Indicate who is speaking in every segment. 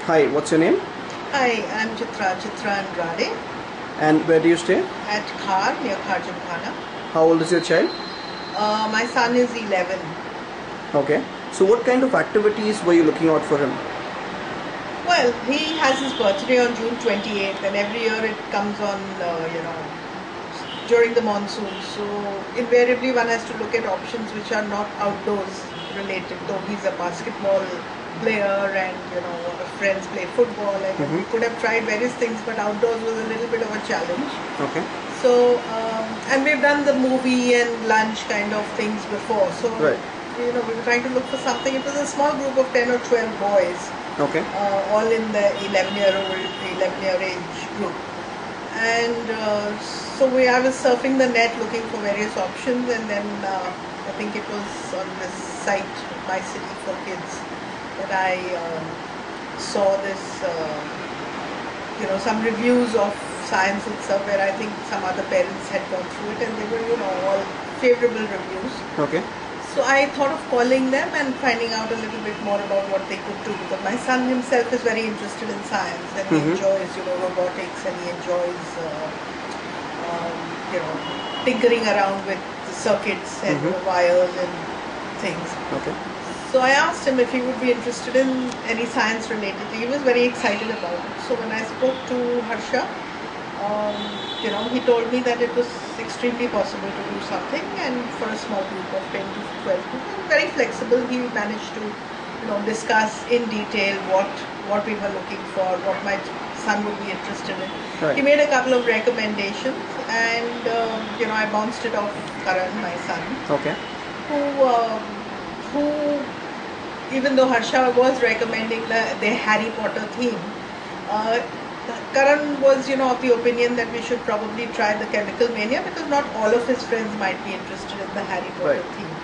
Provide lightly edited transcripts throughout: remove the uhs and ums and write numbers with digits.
Speaker 1: Hi, what's your name?
Speaker 2: Hi, I'm Chitra Andrade
Speaker 1: And where do you stay?
Speaker 2: at Khar, near Khar Gymkhana.
Speaker 1: How old is your child?
Speaker 2: My son is 11.
Speaker 1: Okay. So what kind of activities were you looking out for him?
Speaker 2: Well, he has his birthday on June 28th, and every year it comes on, during the monsoon. So invariably one has to look at options which are not outdoors related. Though he's a basketball player and friends play football, and we could have tried various things, but outdoors was a little bit of a challenge.
Speaker 1: Okay.
Speaker 2: So and we've done the movie and lunch kind of things before. So
Speaker 1: Right.
Speaker 2: we were trying to look for something. It was a small group of 10 or 12 boys.
Speaker 1: Okay.
Speaker 2: All in the 11-year age group. And I was surfing the net looking for various options, and then I think it was on this site, My City for Kids, that I saw this, some reviews of Science Utsav where I think some other parents had gone through it, and they were, all favorable reviews.
Speaker 1: Okay.
Speaker 2: So I thought of calling them and finding out a little bit more about what they could do, because my son himself is very interested in science, and he enjoys, robotics, and he enjoys, tinkering around with the circuits and wires and things.
Speaker 1: Okay.
Speaker 2: So I asked him if he would be interested in any science related. He was very excited about it. So when I spoke to Harsha, he told me that it was extremely possible to do something, and for a small group of 10 to 12 people, very flexible. He managed to, discuss in detail what we were looking for, what my son would be interested in.
Speaker 1: Right.
Speaker 2: He made a couple of recommendations, and I bounced it off Karan, my son,
Speaker 1: Okay.
Speaker 2: who even though Harsha was recommending the Harry Potter theme, Karan was, of the opinion that we should probably try the Chemical Mania, because not all of his friends might be interested in the Harry Potter theme.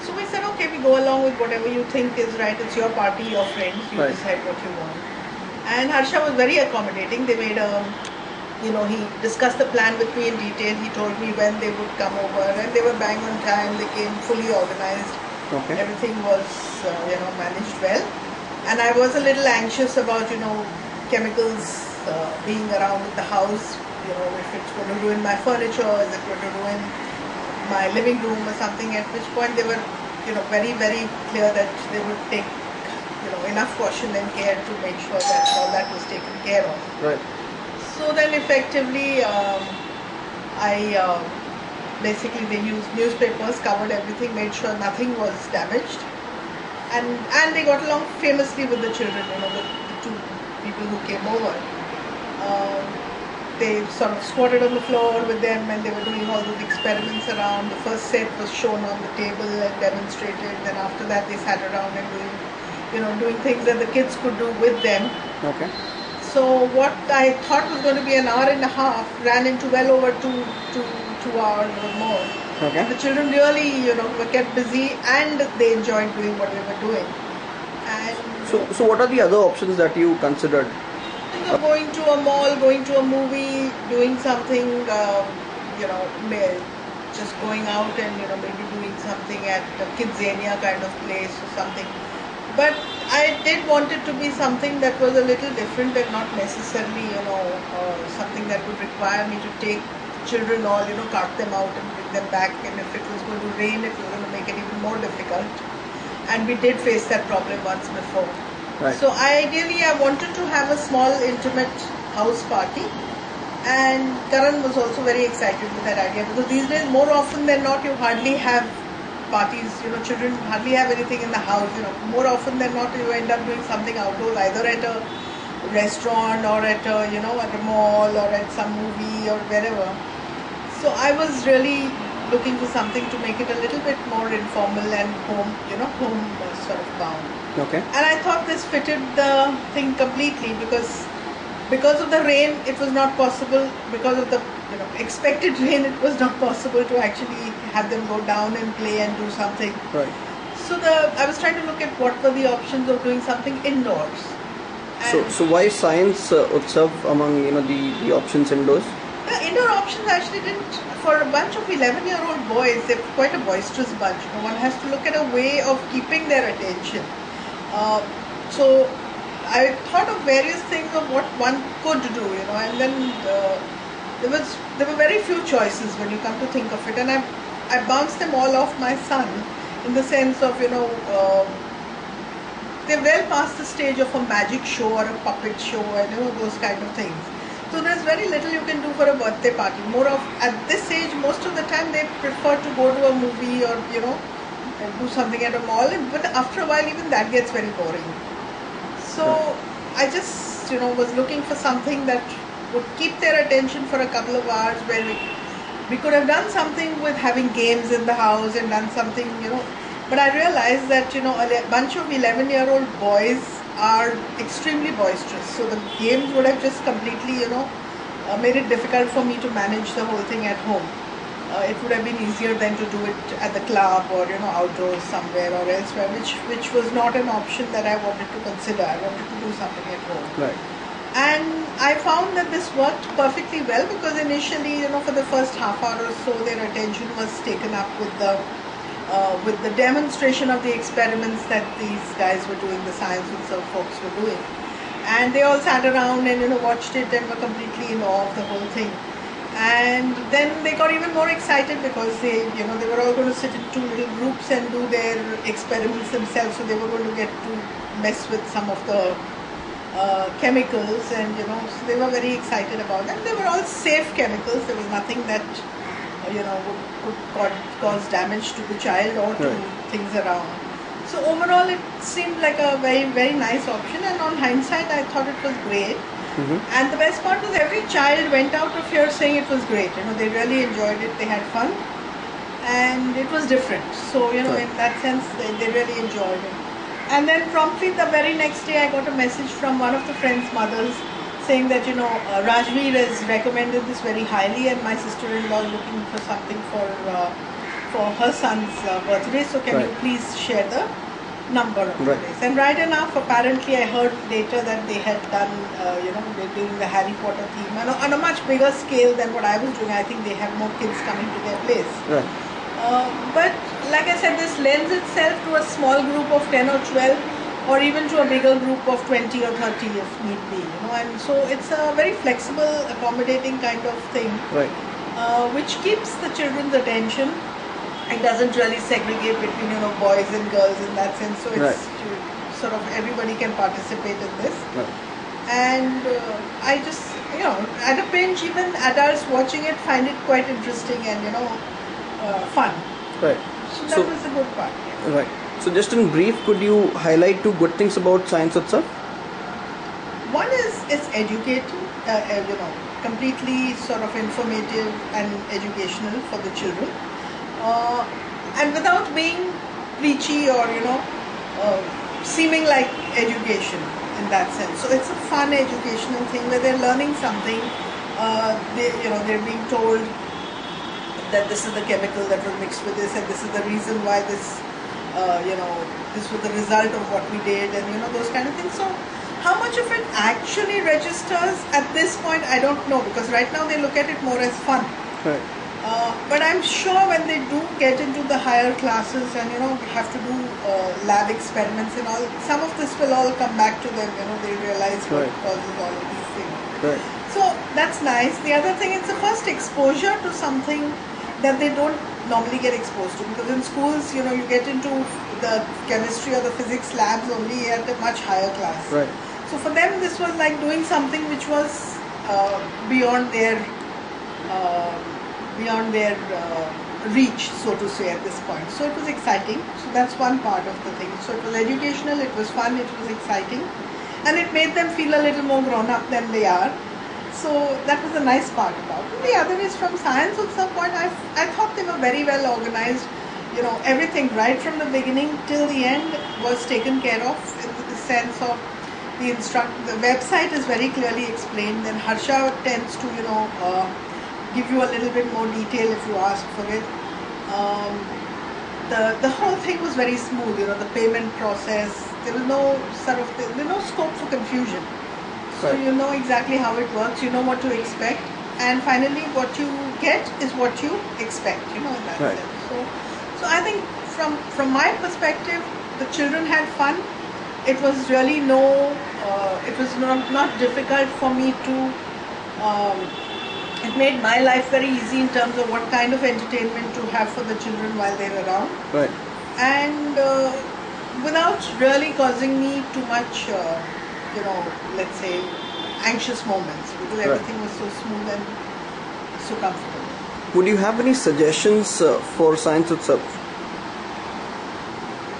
Speaker 2: So we said, okay, we go along with whatever you think is right. It's your party, your friends. You decide what you want. And Harsha was very accommodating. They made he discussed the plan with me in detail. He told me when they would come over, and they were bang on time. They came fully organized.
Speaker 1: Okay.
Speaker 2: Everything was, managed well. And I was a little anxious about, chemicals being around in the house, if it's going to ruin my furniture, is it going to ruin my living room or something, at which point they were, very, very clear that they would take, enough caution and care to make sure that all that was taken care of.
Speaker 1: Right.
Speaker 2: So then effectively, basically they used newspapers, covered everything, made sure nothing was damaged. And they got along famously with the children, the two people who came over. They sort of squatted on the floor with them, and they were doing all those experiments around. The first set was shown on the table and demonstrated. Then after that they sat around and doing things that the kids could do with them.
Speaker 1: Okay.
Speaker 2: So what I thought was going to be an hour and a half ran into well over two hours or more.
Speaker 1: Okay.
Speaker 2: And the children really, were kept busy, and they enjoyed doing what we were doing. And
Speaker 1: So what are the other options that you considered?
Speaker 2: Going to a mall, going to a movie, doing something, just going out and maybe doing something at a Kidzania kind of place or something. But I did want it to be something that was a little different, and not necessarily, something that would require me to take children all, cart them out and bring them back. And if it was going to rain, it was going to make it even more difficult. And we did face that problem once before.
Speaker 1: Right.
Speaker 2: So ideally, I wanted to have a small, intimate house party. And Karan was also very excited with that idea, because these days, more often than not, you hardly have parties, children hardly have anything in the house, more often than not you end up doing something outdoors, either at a restaurant or at a, at a mall or at some movie or wherever. So I was really looking for something to make it a little bit more informal and home sort of bound.
Speaker 1: Okay.
Speaker 2: And I thought this fitted the thing completely, because of the rain, it was not possible. Because of the expected rain, it was not possible to actually have them go down and play and do something.
Speaker 1: Right.
Speaker 2: So I was trying to look at what were the options of doing something indoors.
Speaker 1: So why Science Utsav among the options indoors?
Speaker 2: The indoor options actually didn't, for a bunch of 11-year-old boys, they're quite a boisterous bunch. One has to look at a way of keeping their attention. So I thought of various things of what one could do, and then there were very few choices when you come to think of it, and I bounced them all off my son, in the sense of they're well past the stage of a magic show or a puppet show and those kind of things. So there's very little you can do for a birthday party. More of at this age, most of the time they prefer to go to a movie or do something at a mall. But after a while, even that gets very boring. So I just was looking for something that would keep their attention for a couple of hours, where we could have done something with having games in the house and done something, But I realized that a bunch of 11-year-old boys are extremely boisterous. So the games would have just completely, made it difficult for me to manage the whole thing at home. It would have been easier than to do it at the club or outdoors somewhere or elsewhere, which was not an option that I wanted to consider. I wanted to do something at home.
Speaker 1: Right.
Speaker 2: And I found that this worked perfectly well, because initially, for the first half hour or so, their attention was taken up with the demonstration of the experiments that these guys were doing, the Science Utsav folks were doing. And they all sat around and watched it and were completely in awe of the whole thing. And then they got even more excited, because they were all going to sit in two little groups and do their experiments themselves. So they were going to get to mess with some of the chemicals, and so they were very excited about them. They were all safe chemicals. There was nothing that would cause damage to the child or to things around. So overall, it seemed like a very, very nice option, and on hindsight, I thought it was great. And the best part was every child went out of here saying it was great. They really enjoyed it. They had fun, and it was different. So in that sense, they really enjoyed it. And then promptly the very next day, I got a message from one of the friends' mothers saying that Rajveer has recommended this very highly, and my sister-in-law is looking for something for her son's birthday. So can you please share the number of the place? And right enough, apparently I heard later that they had done, they're doing the Harry Potter theme on a much bigger scale than what I was doing. I think they have more kids coming to their place.
Speaker 1: Right.
Speaker 2: But like I said, this lends itself to a small group of 10 or 12, or even to a bigger group of 20 or 30 if need be. And so it's a very flexible, accommodating kind of thing, which keeps the children's attention and doesn't really segregate between boys and girls in that sense. So it's sort of everybody can participate in this. And I just at a pinch, even adults watching it find it quite interesting and fun.
Speaker 1: Right.
Speaker 2: So that was the good part.
Speaker 1: Right. So just in brief, could you highlight two good things about Science Utsav?
Speaker 2: One is it's educating, completely sort of informative and educational for the children, and without being preachy or seeming like education in that sense. So it's a fun educational thing where they're learning something. They're being told that this is the chemical that was mixed with this, and this is the reason why this, this was the result of what we did, and those kind of things. So how much of it actually registers at this point, I don't know, because right now they look at it more as fun.
Speaker 1: Right.
Speaker 2: But I'm sure when they do get into the higher classes and have to do lab experiments and all, some of this will all come back to them. They realize what causes all of these things.
Speaker 1: Right.
Speaker 2: So that's nice. The other thing, it's the first exposure to something that they don't normally get exposed to, because in schools, you get into the chemistry or the physics labs only at a much higher class.
Speaker 1: Right.
Speaker 2: So for them, this was like doing something which was beyond their reach, so to say, at this point. So it was exciting. So that's one part of the thing. So it was educational, it was fun, it was exciting, and it made them feel a little more grown up than they are. So that was a nice part about it. The other is from Science Utsav point, I thought they were very well organized. Everything right from the beginning till the end was taken care of, in the sense of the website is very clearly explained. Then Harsha tends to give you a little bit more detail if you ask for it. The whole thing was very smooth. The payment process, there was no scope for confusion. So you know exactly how it works, you know what to expect, and finally what you get is what you expect, in that sense. So I think from my perspective, the children had fun. It was really no it was not difficult for me to. It made my life very easy in terms of what kind of entertainment to have for the children while they're around.
Speaker 1: Right.
Speaker 2: And without really causing me too much, let's say, anxious moments, because everything was so smooth and so comfortable.
Speaker 1: Would you have any suggestions for Science Utsav?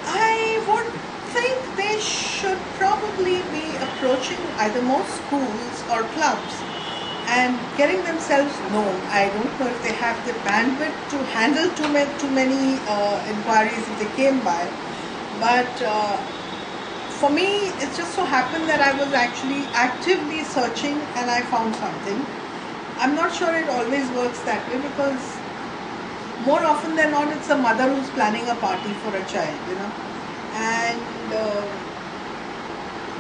Speaker 2: I would think they should probably be approaching either more schools or clubs and getting themselves known. I don't know if they have the bandwidth to handle too many inquiries if they came by, but for me it just so happened that I was actually actively searching and I found something. I'm not sure it always works that way, because more often than not it's a mother who's planning a party for a child, and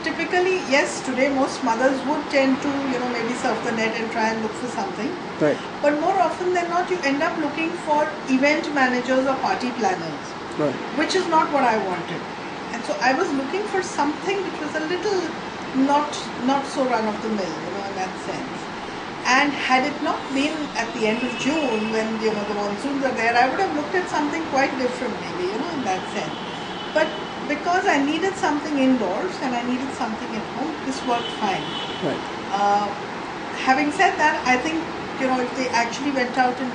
Speaker 2: typically, yes, today most mothers would tend to, maybe surf the net and try and look for something.
Speaker 1: Right.
Speaker 2: But more often than not, you end up looking for event managers or party planners,
Speaker 1: Right.
Speaker 2: which is not what I wanted. And so I was looking for something which was a little not so run of the mill, in that sense. And had it not been at the end of June when the monsoons are there, I would have looked at something quite different, maybe, in that sense. But because I needed something indoors and I needed something at home, this worked fine.
Speaker 1: Right.
Speaker 2: Having said that, I think if they actually went out and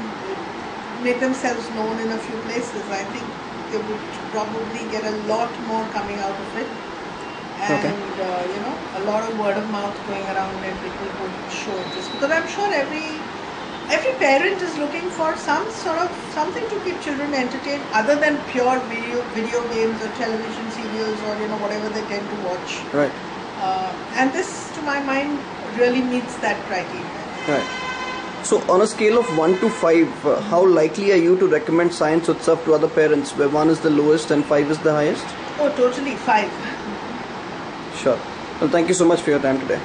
Speaker 2: made themselves known in a few places, I think they would probably get a lot more coming out of it, and a lot of word of mouth going around, and people would show interest, because I'm sure every parent is looking for some sort of something to keep children entertained other than pure video games or television serials or whatever they tend to watch.
Speaker 1: Right.
Speaker 2: And this, to my mind, really meets that criteria.
Speaker 1: Right. So on a scale of 1 to 5, how likely are you to recommend Science Utsav to other parents, where 1 is the lowest and 5 is the highest?
Speaker 2: Oh, totally 5.
Speaker 1: Sure. Well, thank you so much for your time today.